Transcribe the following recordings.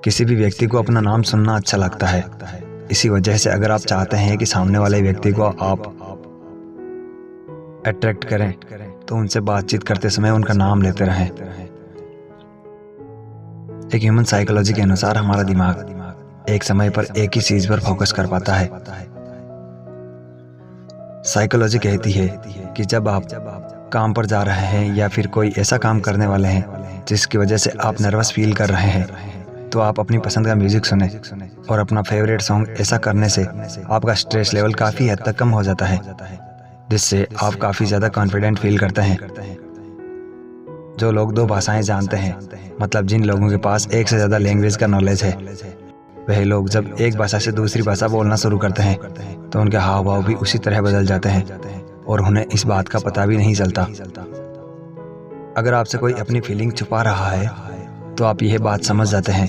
किसी भी व्यक्ति को अपना नाम सुनना अच्छा लगता है। इसी वजह से अगर आप चाहते हैं कि सामने वाले व्यक्ति को आप अट्रैक्ट करें तो उनसे बातचीत करते समय उनका नाम लेते रहें। एक ह्यूमन साइकोलॉजी के अनुसार हमारा दिमाग एक समय पर एक ही चीज पर फोकस कर पाता है। साइकोलॉजी कहती है कि जब आप काम पर जा रहे हैं या फिर कोई ऐसा काम करने वाले हैं जिसकी वजह से आप नर्वस फील कर रहे हैं, तो आप अपनी पसंद का म्यूजिक सुने और अपना फेवरेट सॉन्ग। ऐसा करने से आपका स्ट्रेस लेवल काफ़ी हद तक कम हो जाता है, जिससे आप काफ़ी ज़्यादा कॉन्फिडेंट फील करते हैं। जो लोग 2 भाषाएं जानते हैं, मतलब जिन लोगों के पास एक से ज़्यादा लैंग्वेज का नॉलेज है, वह लोग जब एक भाषा से दूसरी भाषा बोलना शुरू करते हैं तो उनके हाव भाव भी उसी तरह बदल जाते हैं और उन्हें इस बात का पता भी नहीं चलता। अगर आपसे कोई अपनी फीलिंग छुपा रहा है तो आप यह बात समझ जाते हैं।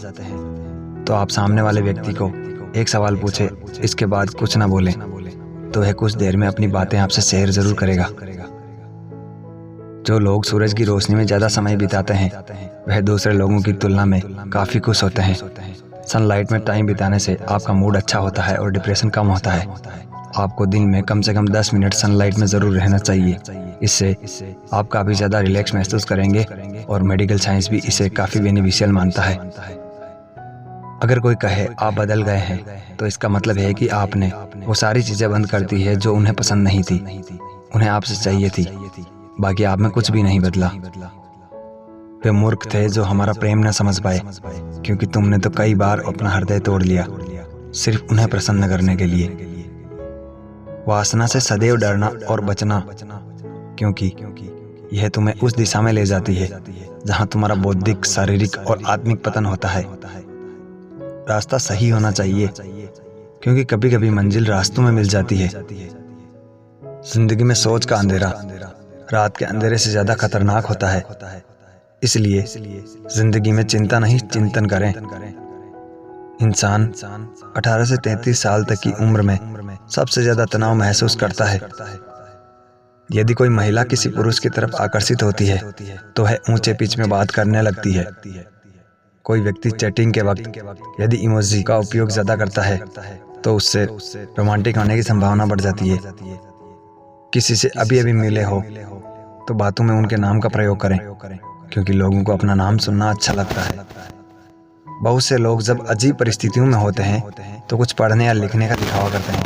तो आप सामने वाले व्यक्ति को एक सवाल पूछे, इसके बाद कुछ ना बोलें, तो वह कुछ देर में अपनी बातें आपसे शेयर जरूर करेगा। जो लोग सूरज की रोशनी में ज़्यादा समय बिताते हैं वह दूसरे लोगों की तुलना में काफ़ी खुश होते हैं। सनलाइट में टाइम बिताने से आपका मूड अच्छा होता है और डिप्रेशन कम होता है। आपको दिन में कम से कम 10 मिनट सनलाइट में ज़रूर रहना चाहिए। इससे आप काफ़ी ज़्यादा रिलैक्स महसूस करेंगे और मेडिकल साइंस भी इसे काफ़ी बेनिफिशियल मानता है। अगर कोई कहे आप बदल गए हैं तो इसका मतलब है कि आपने वो सारी चीज़ें बंद कर दी है जो उन्हें पसंद नहीं थी, उन्हें आपसे चाहिए थी। बाकी आप में कुछ भी नहीं बदला। वे मूर्ख थे जो हमारा प्रेम न समझ पाए, क्योंकि तुमने तो कई बार अपना हृदय तोड़ लिया सिर्फ उन्हें प्रसन्न करने के लिए। वासना से सदैव डरना और बचना, क्योंकि यह तुम्हें उस दिशा में ले जाती है जहां तुम्हारा बौद्धिक, शारीरिक और आत्मिक पतन होता है। रास्ता सही होना चाहिए, क्योंकि कभी कभी मंजिल रास्तों में मिल जाती है। जिंदगी में सोच का अंधेरा रात के अंधेरे से ज्यादा खतरनाक होता है। इसलिए जिंदगी में चिंता नहीं, चिंतन करें। इंसान 18 से 33 साल तक की उम्र में सबसे ज्यादा तनाव महसूस करता है। यदि कोई महिला किसी पुरुष की तरफ आकर्षित होती है तो वह ऊंचे पिच में बात करने लगती है। कोई व्यक्ति चैटिंग के वक्त यदि इमोजी का उपयोग ज्यादा करता है तो उससे रोमांटिक होने की संभावना बढ़ जाती है। किसी से अभी अभी मिले हो तो बातों में उनके नाम का प्रयोग करें, क्योंकि लोगों को अपना नाम सुनना अच्छा लगता है। बहुत से लोग जब अजीब परिस्थितियों में होते हैं तो कुछ पढ़ने या लिखने का दिखावा करते हैं।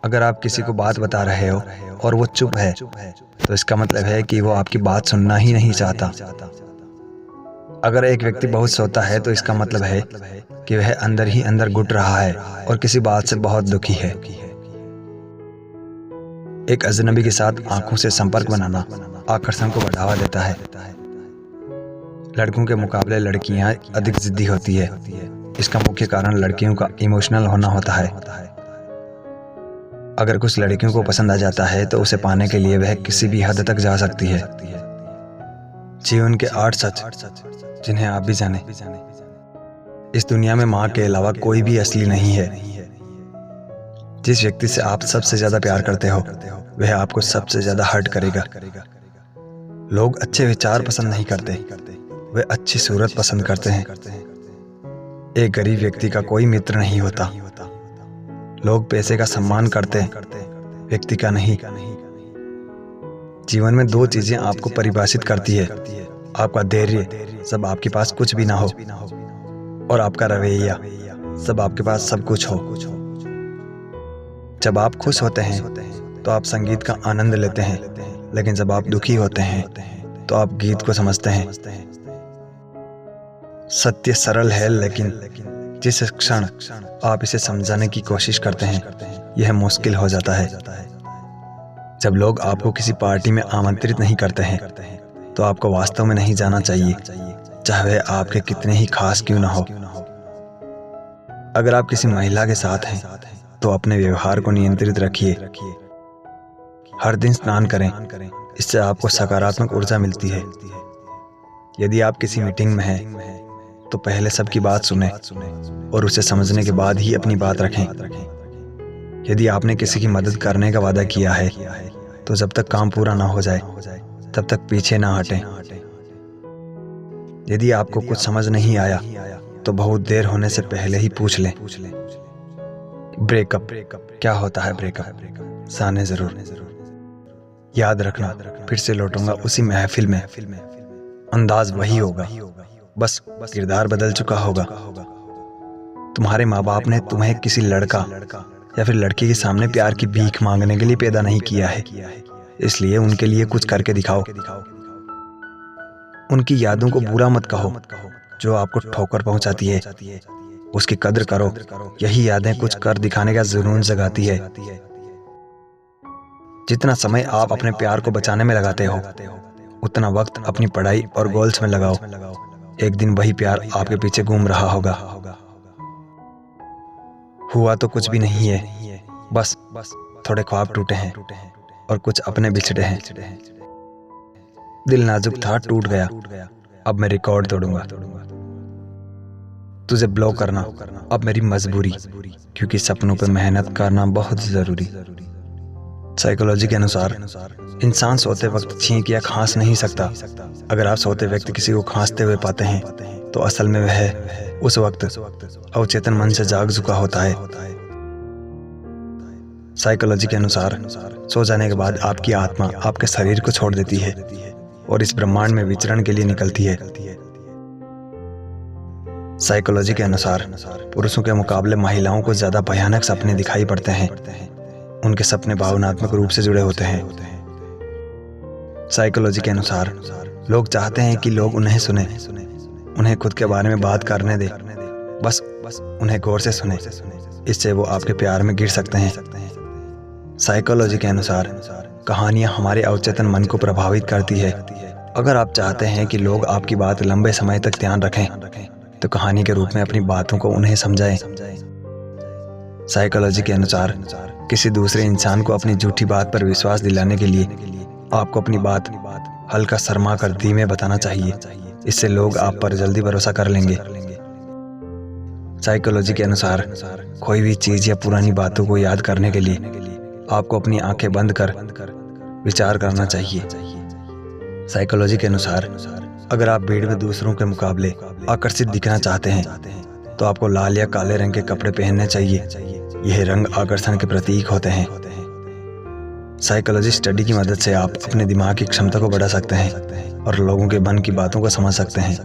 अगर आप किसी को बात बता रहे हो और वो चुप है तो इसका मतलब है कि वो आपकी बात सुनना ही नहीं चाहता। अगर एक व्यक्ति बहुत सोता है तो इसका मतलब है कि वह अंदर ही अंदर घुट रहा है और किसी बात से बहुत दुखी है। एक अजनबी के साथ आंखों से संपर्क बनाना आकर्षण को बढ़ावा देता है। लड़कों के मुकाबले लड़कियां अधिक जिद्दी होती है। इसका मुख्य कारण लड़कियों का इमोशनल होना होता है। अगर कुछ लड़कियों को पसंद आ जाता है तो उसे पाने के लिए वह किसी भी हद तक जा सकती है। जीवन के 8 सच जिन्हें आप भी जाने। इस दुनिया में माँ के अलावा कोई भी असली नहीं है। जिस व्यक्ति से आप सबसे ज्यादा प्यार करते हो वह आपको सबसे ज्यादा हर्ट करेगा। लोग अच्छे विचार पसंद नहीं करते, वे अच्छी सूरत पसंद करते हैं। एक गरीब व्यक्ति का कोई मित्र नहीं होता। लोग पैसे का सम्मान करते हैं, व्यक्ति का नहीं। जीवन में 2 चीजें आपको परिभाषित करती है, आपका धैर्य जब आपके पास कुछ भी ना हो, और आपका रवैया जब आपके पास सब कुछ हो। जब आप खुश होते हैं तो आप संगीत का आनंद लेते हैं, लेकिन जब आप दुखी होते हैं तो आप गीत को समझते हैं। सत्य सरल है, लेकिन जिस क्षण आप इसे समझाने की कोशिश करते हैं यह मुश्किल हो जाता है। जब लोग आपको किसी पार्टी में आमंत्रित नहीं करते हैं तो आपको वास्तव में नहीं जाना चाहिए, चाहे वह आपके कितने ही खास क्यों ना हो। अगर आप किसी महिला के साथ हैं तो अपने व्यवहार को नियंत्रित रखिए। हर दिन स्नान करें, इससे आपको सकारात्मक ऊर्जा मिलती है। यदि आप किसी मीटिंग में हैं तो पहले सबकी बात सुने और उसे समझने के बाद ही अपनी बात रखें। यदि आपने किसी की मदद करने का वादा किया है तो जब तक काम पूरा ना हो जाए तब तक पीछे ना हटें। यदि आपको कुछ समझ नहीं आया तो बहुत देर होने से पहले ही पूछ लें। ब्रेकअप क्या होता है? ब्रेकअप जाने जरूर। याद रखना, फिर से लौटूंगा उसी महफिल में। अंदाज वही होगा, बस किरदार बदल चुका होगा। तुम्हारे माँ बाप ने तुम्हें किसी लड़का या फिर लड़की के सामने प्यार की भीख मांगने के लिए पैदा नहीं किया है, इसलिए उनके लिए कुछ करके दिखाओ। उनकी यादों को बुरा मत कहो जो आपको ठोकर पहुंचाती है, उसकी कद्र करो। यही यादें कुछ कर दिखाने का जुनून जगाती है। जितना समय आप अपने प्यार को बचाने में लगाते हो, उतना वक्त अपनी पढ़ाई और गोल्स में लगाओ। एक दिन वही प्यार आपके पीछे घूम रहा होगा। हुआ तो कुछ भी नहीं है, बस थोड़े ख्वाब टूटे हैं और कुछ अपने बिछड़े हैं। दिल नाजुक था, टूट गया, अब मैं रिकॉर्ड तोड़ूंगा। तुझे ब्लॉक करना अब मेरी मजबूरी, क्योंकि सपनों पे मेहनत करना बहुत जरूरी। साइकोलॉजी के अनुसार इंसान सोते वक्त छींक या खांस नहीं सकता। अगर आप सोते वक्त किसी को खांसते हुए पाते हैं तो असल में वह उस वक्त अवचेतन मन से जाग चुका होता है। साइकोलॉजी के अनुसार सो जाने के बाद आपकी आत्मा आपके शरीर को छोड़ देती है और इस ब्रह्मांड में विचरण के लिए निकलती है। साइकोलॉजी के अनुसार पुरुषों के मुकाबले महिलाओं को ज्यादा भयानक सपने दिखाई पड़ते हैं। उनके सपने भावनात्मक रूप से जुड़े होते हैं। साइकोलॉजी के अनुसार लोग चाहते हैं कि लोग उन्हें सुने, उन्हें खुद के बारे में बात करने दे, बस उन्हें गौर से सुने, इससे वो आपके प्यार में गिर सकते हैं। साइकोलॉजी के अनुसार कहानियां हमारे अवचेतन मन को प्रभावित करती है। अगर आप चाहते हैं कि लोग आपकी बात लंबे समय तक ध्यान रखें तो कहानी के रूप में अपनी बातों को उन्हें समझाएं। साइकोलॉजी के अनुसार किसी दूसरे इंसान को अपनी झूठी बात पर विश्वास दिलाने के लिए आपको अपनी बात हल्का शर्मा कर धीमे बताना चाहिए, इससे लोग आप पर जल्दी भरोसा कर लेंगे। साइकोलॉजी के अनुसार कोई भी चीज या पुरानी बातों को याद करने के लिए आपको अपनी आंखें बंद कर विचार करना चाहिए। साइकोलॉजी के अनुसार अगर आप भीड़ में दूसरों के मुकाबले आकर्षित दिखना चाहते हैं तो आपको लाल या काले रंग के कपड़े पहनने चाहिए। यह रंग आकर्षण के प्रतीक होते हैं। साइकोलॉजी स्टडी की मदद से आप अपने दिमाग की क्षमता को बढ़ा सकते हैं और लोगों के मन की बातों को समझ सकते हैं।